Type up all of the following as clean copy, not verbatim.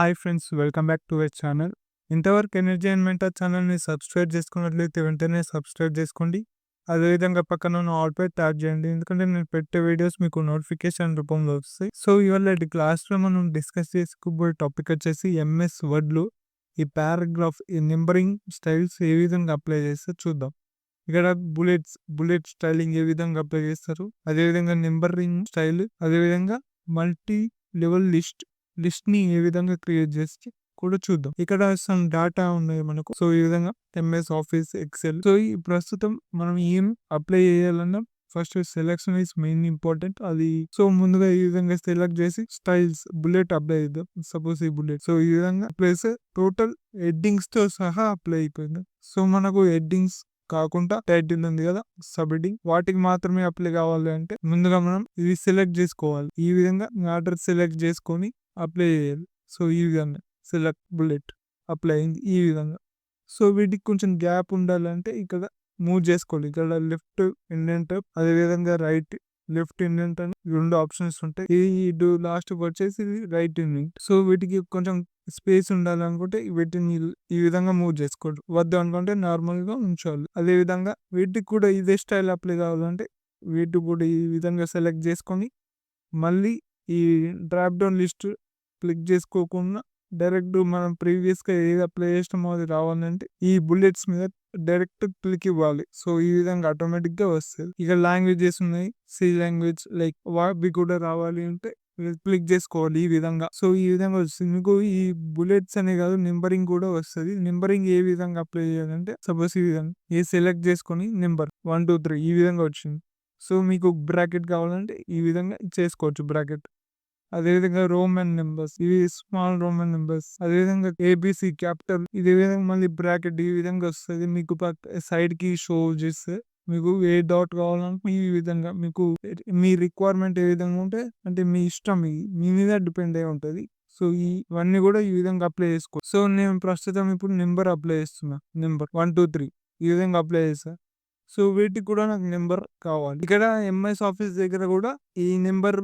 Hi friends, welcome back to our channel. ఇంతవరకు energy and mentor ఛానల్ని subscribe చేసుకున్నట్లయితే వెంటనే సబ్స్క్రైబ్ చేసుకోండి. అదేవిధంగా పక్కన ఉన్న ఆల్ పై ట్యాప్ చేయండి, ఎందుకంటే నేను పెట్టే వీడియోస్ మీకు నోటిఫికేషన్ రూపంలో వస్తాయి. సో ఇవాళ క్లాస్లో మనం డిస్కస్ చేసుకోబోయే టాపిక్ వచ్చేసి ఎంఎస్ వర్డ్లో ఈ పారాగ్రాఫ్ ఈ నెంబరింగ్ స్టైల్స్ ఏ విధంగా అప్లై చేస్తే చూద్దాం. ఇక్కడ బుల్లెట్ స్టైలింగ్ ఏ విధంగా అప్లై చేస్తారు, అదేవిధంగా నెంబరింగ్ స్టైల్, అదేవిధంగా మల్టీ లెవెల్ లిస్ట్ ని ఏ విధంగా క్రియేట్ చేసి కూడా చూద్దాం. ఇక్కడ సమ్ డేటా ఉన్నాయి మనకు. సో ఈ విధంగా ఎంఎస్ ఆఫీస్ ఎక్సెల్. సో ఈ ప్రస్తుతం మనం ఏం అప్లై చేయాలన్నా first selection is main important. అది సో ముందుగా ఈ విధంగా సెలెక్ట్ చేసి స్టైల్స్ బుల్లెట్ అప్లై చేద్దాం. సపోజ్ ఈ బుల్లెట్, సో ఈ విధంగా ప్లేస్ టోటల్ హెడ్డింగ్స్ తో సహా అప్లై అయిపోయింది. సో మనకు హెడ్డింగ్స్ కాకుండా టైటిల్ ఉంది కదా, సబ్ హెడ్డింగ్, వాటికి మాత్రమే అప్లై కావాలి అంటే ముందుగా మనం ఇది సెలెక్ట్ చేసుకోవాలి. ఈ విధంగా ఆర్డర్ సెలెక్ట్ చేసుకొని అప్లై చేయాలి. సో ఈ విధంగా సెలెక్ట్ బుల్లెట్ అప్లై అయింది ఈ విధంగా. సో వీటికి కొంచెం గ్యాప్ ఉండాలంటే ఇక్కడ మూవ్ చేసుకోవాలి. ఇక్కడ లెఫ్ట్ ఇండెంట్, అదేవిధంగా రైట్ లెఫ్ట్ ఇండెంట్ అని రెండు ఆప్షన్స్ ఉంటాయి. ఈ లాస్ట్ వచ్చేసి రైట్ ఇండెంట్. సో వీటికి కొంచెం స్పేస్ ఉండాలనుకుంటే వీటిని ఈ విధంగా మూవ్ చేసుకోండి. వద్దు అనుకుంటే నార్మల్ గా ఉంచాలి. అదే విధంగా వీటికి కూడా ఇదే స్టైల్ అప్లై కావాలంటే వీటికి కూడా ఈ విధంగా సెలెక్ట్ చేసుకొని మళ్ళీ ఈ డ్రాప్ డౌన్ లిస్ట్ క్లిక్ చేసుకోకుండా డైరెక్ట్ మనం ప్రీవియస్ గా ఏది అప్లై చేసినామో అది రావాలంటే ఈ బుల్లెట్స్ మీద డైరెక్ట్ క్లిక్ ఇవ్వాలి. సో ఈ విధంగా ఆటోమేటిక్ గా వస్తుంది. ఇక లాంగ్వేజెస్ ఉన్నాయి, సి లాంగ్వేజ్ లైక్ వాబి కూడా రావాలి అంటే క్లిక్ చేసుకోవాలి ఈ విధంగా. సో ఈ విధంగా వస్తుంది. మీకు ఈ బుల్లెట్స్ అనే కాదు, నెంబరింగ్ కూడా వస్తుంది. నెంబరింగ్ ఏ విధంగా అప్లై చేయాలంటే సపోజ్ ఈ విధంగా ఏ సెలెక్ట్ చేసుకొని నెంబర్ 1 2 3 ఈ విధంగా వచ్చింది. సో మీకు బ్రాకెట్ కావాలంటే ఈ విధంగా చేసుకోవచ్చు బ్రాకెట్. అదేవిధంగా రోమన్ నెంబర్స్, ఇవి స్మాల్ రోమన్ నెంబర్స్, అదేవిధంగా ఏబిసి క్యాపిటల్, ఇదే విధంగా మళ్ళీ బ్రాకెట్ ఈ విధంగా వస్తుంది. మీకు సైడ్ కి షో చేస్తే మీకు ఏ డాట్ కావాలంటే ఈ విధంగా మీకు మీ రిక్వైర్మెంట్ ఏ విధంగా ఉంటే అంటే మీ ఇష్టం, మీ మీద డిపెండ్ అయి ఉంటుంది. సో ఇవన్నీ కూడా ఈ విధంగా అప్లై చేసుకో. సో నేను ప్రస్తుతం ఇప్పుడు నెంబర్ అప్లై చేస్తున్నా. నెంబర్ 1 2 3 ఈ విధంగా అప్లై చేస్తా. సో వీటికి కూడా నాకు నెంబర్ కావాలి. ఇక్కడ ఎంఎస్ ఆఫీస్ దగ్గర కూడా ఈ నెంబర్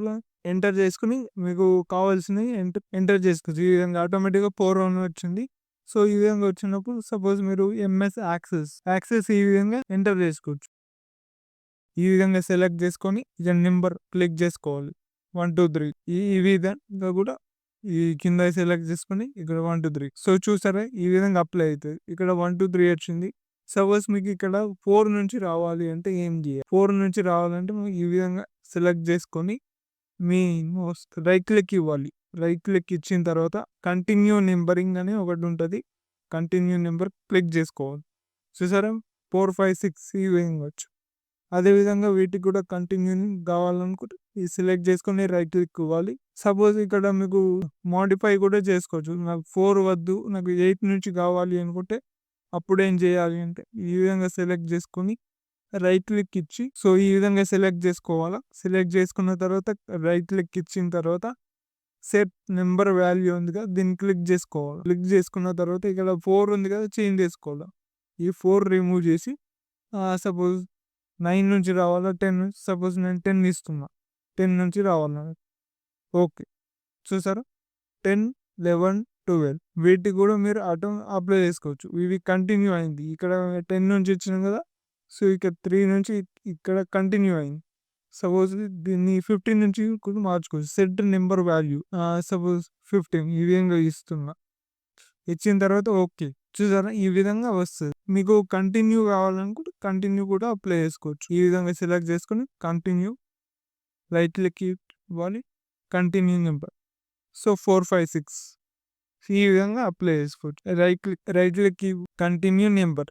ఎంటర్ చేసుకుని మీకు కావాల్సినవి ఎంటర్ చేసుకోవచ్చు. ఈ విధంగా ఆటోమేటిక్గా 4 వచ్చింది. సో ఈ విధంగా వచ్చినప్పుడు సపోజ్ మీరు ఎంఎస్ యాక్సెస్ ఈ విధంగా ఎంటర్ చేసుకోవచ్చు. ఈ విధంగా సెలెక్ట్ చేసుకొని ఇక నెంబర్ క్లిక్ చేసుకోవాలి. 1 2 3 ఈ విధంగా కూడా ఈ కింద సెలెక్ట్ చేసుకొని ఇక్కడ 1 2 3. సో చూసారా ఈ విధంగా అప్లై అవుతుంది. ఇక్కడ 1 2 3 వచ్చింది. సపోజ్ మీకు ఇక్కడ 4 నుంచి రావాలి అంటే ఏం చేయాలి? 4 నుంచి రావాలంటే ఈ విధంగా సెలెక్ట్ చేసుకొని మీ రైట్ క్లిక్ ఇవ్వాలి. రైట్ క్లిక్ ఇచ్చిన తర్వాత కంటిన్యూ నెంబరింగ్ అని ఒకటి ఉంటుంది. కంటిన్యూ నెంబర్ క్లిక్ చేసుకోవాలి. చూసారా 4 5 6 ఈ విధంగా వచ్చు. అదేవిధంగా వీటికి కూడా కంటిన్యూ కావాలనుకుంటే ఈ సెలెక్ట్ చేసుకొని రైట్ క్లిక్ ఇవ్వాలి. సపోజ్ ఇక్కడ మీకు మోడిఫై కూడా చేసుకోవచ్చు. నాకు 4 వద్దు, నాకు 8 నుంచి కావాలి అనుకుంటే అప్పుడు ఏం చేయాలి అంటే ఈ విధంగా సెలెక్ట్ చేసుకొని రైట్ క్లిక్ ఇచ్చి సో ఈ విధంగా సెలెక్ట్ చేసుకోవాలా. సెలెక్ట్ చేసుకున్న తర్వాత రైట్ క్లిక్ ఇచ్చిన తర్వాత సెట్ నెంబర్ వాల్యూ ఉంది కదా, దీన్ని క్లిక్ చేసుకోవాలి. క్లిక్ చేసుకున్న తర్వాత ఇక్కడ 4 ఉంది కదా, చేంజ్ చేసుకోవాలి. ఈ 4 రిమూవ్ చేసి సపోజ్ 9 నుంచి రావాలా, 10 నుంచి, సపోజ్ నేను 10 ఇస్తున్నా, 10 నుంచి రావాలా. ఓకే చూసారా 10 11 12 వీటికి కూడా మీరు అప్లై చేసుకోవచ్చు. ఇవి కంటిన్యూ అయింది. ఇక్కడ 10 నుంచి ఇచ్చినాం కదా, సో ఇక్కడ 3 నుంచి ఇక్కడ కంటిన్యూ అయింది. సపోజ్ దీన్ని 15 నుంచి కూడా మార్చుకోవచ్చు. సెట్ నెంబర్ వాల్యూ సపోజ్ 15 ఈ విధంగా ఇస్తున్నా. ఇచ్చిన తర్వాత ఓకే చూసారా ఈ విధంగా వస్తుంది. మీకు కంటిన్యూ కావాలనుకుంటే కంటిన్యూ కూడా అప్లై చేసుకోవచ్చు. ఈ విధంగా సెలెక్ట్ చేసుకుని కంటిన్యూ రైట్ క్లిక్ ఇవ్వాలి, కంటిన్యూ నెంబర్. సో 4 5 6 ఈ విధంగా అప్లై చేసుకోవచ్చు. Right click continue number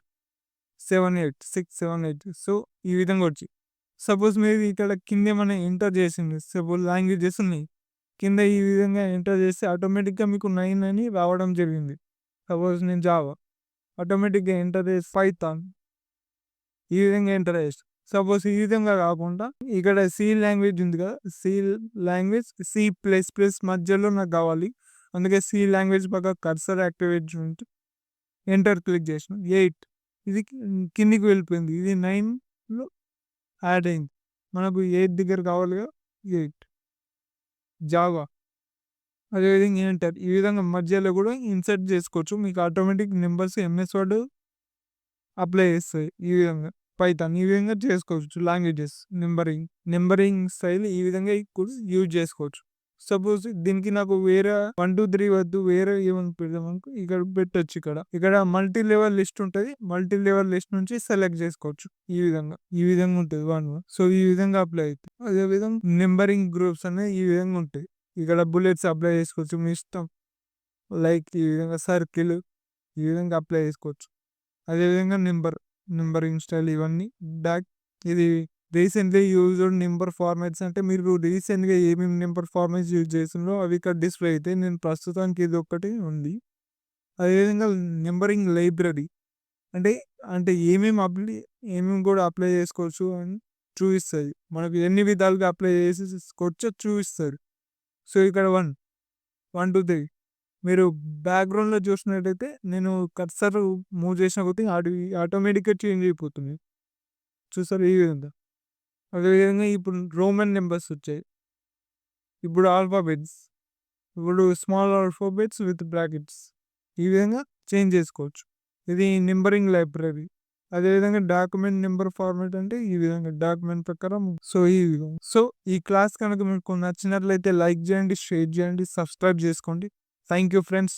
7 8 6 7 8. So ఈ విధంగా వచ్చి సపోజ్ మీరు ఇక్కడ కింద ఏమైనా ఎంటర్ చేసింది, సపోజ్ లాంగ్వేజెస్ ఉన్నాయి, కింద ఈ విధంగా ఎంటర్ చేస్తే ఆటోమేటిక్గా మీకు 9 అని రావడం జరిగింది. సపోజ్ నేను జావా ఆటోమేటిక్గా ఎంటర్ చేసి పైథాన్ ఈ విధంగా ఎంటర్ చేస్తాను. సపోజ్ ఈ విధంగా కాకుండా ఇక్కడ సి లాంగ్వేజ్ ఉంది కదా, సి లాంగ్వేజ్ C++ మధ్యలో నాకు కావాలి. అందుకే సి లాంగ్వేజ్ పక్క కర్సర్ యాక్టివేట్ ఉంటే ఎంటర్ క్లిక్ చేసిన 8 ఇది కిందికి వెళ్ళిపోయింది. ఇది 9లో యాడ్ అయింది. మనకు 8 దగ్గర కావాలి కదా, 8 జావా అదేవిధంగా ఎంటర్ ఈ విధంగా మధ్యలో కూడా ఇన్సర్ట్ చేసుకోవచ్చు. మీకు automatic numbers MS word apply చేస్తది. ఈ విధంగా పైథాన్ ఈ విధంగా చేసుకోవచ్చు. లాంగ్వేజెస్ నంబరింగ్ స్టైల్ ఈ విధంగా యూజ్ చేసుకోవచ్చు. సపోజ్ దీనికి నాకు వేరే 1, 2, 3 వద్దు, వేరే ఏమని పెడదామనుకో ఇక్కడ పెట్టొచ్చు ఇక్కడ. ఇక్కడ మల్టీ లెవెల్ లిస్ట్ ఉంటది. మల్టీ లెవెల్ లిస్ట్ నుంచి సెలెక్ట్ చేసుకోవచ్చు. ఈ విధంగా ఉంటది 1. సో, ఈ విధంగా అప్లై అయితది. అదే విధంగా నంబరింగ్ గ్రూప్స్ అనేవి ఈ విధంగా ఉంటాయి. ఇక్కడ బుల్లెట్స్ అప్లై చేసుకోవచ్చు మీ ఇష్టం. లైక్ ఈ విధంగా సర్కిల్ ఈ విధంగా అప్లై చేసుకోవచ్చు. అదేవిధంగా నంబరింగ్ స్టైల్ ఇవన్నీ ఇది రీసెంట్‌లీ యూజ్డ్ నంబర్ ఫార్మాట్స్ అంటే మీరు రీసెంట్‌గా ఏమేమి నంబర్ ఫార్మాట్స్ యూజ్ చేస్తున్నారో అవి ఇక్కడ డిస్‌ప్లే అయితాయి. నేను ప్రస్తుతానికి ఇదొక్కటి ఉంది. అదేవిధంగా నంబరింగ్ లైబ్రరీ అంటే, ఏమేమి కూడా అప్లై చేసుకోవచ్చు అని చూపిస్తది. మనకు ఎన్ని విధాలుగా అప్లై చేసేసుకోవచ్చో చూపిస్తది. సో, ఇక్కడ 1, 2, 3 మీరు బ్యాక్‌గ్రౌండ్‌లో చూసినట్టయితే నేను కర్సర్ మూవ్ చేసిన కొద్దీ ఆటోమేటిక్‌గా చేంజ్ అయిపోతుంది. చూసారా ఈ విధంగా. అదేవిధంగా ఇప్పుడు రోమన్ నంబర్స్ వచ్చాయి. ఇప్పుడు ఆల్ఫాబెట్స్. ఇప్పుడు స్మాల్ ఆల్ఫాబెట్స్ విత్ బ్రాకెట్స్. ఈ విధంగా చేంజ్ చేసుకోవచ్చు. ఇది నంబరింగ్ లైబ్రరీ. అదేవిధంగా డాక్యుమెంట్ నంబర్ ఫార్మాట్ అంటే ఈ విధంగా డాక్యుమెంట్ ప్రకారం ఈ విధంగా. సో, ఈ క్లాస్ కనుక మీకు నచ్చినట్లయితే లైక్ చేయండి, షేర్ చేయండి, సబ్స్క్రైబ్ చేసుకోండి. Thank you friends.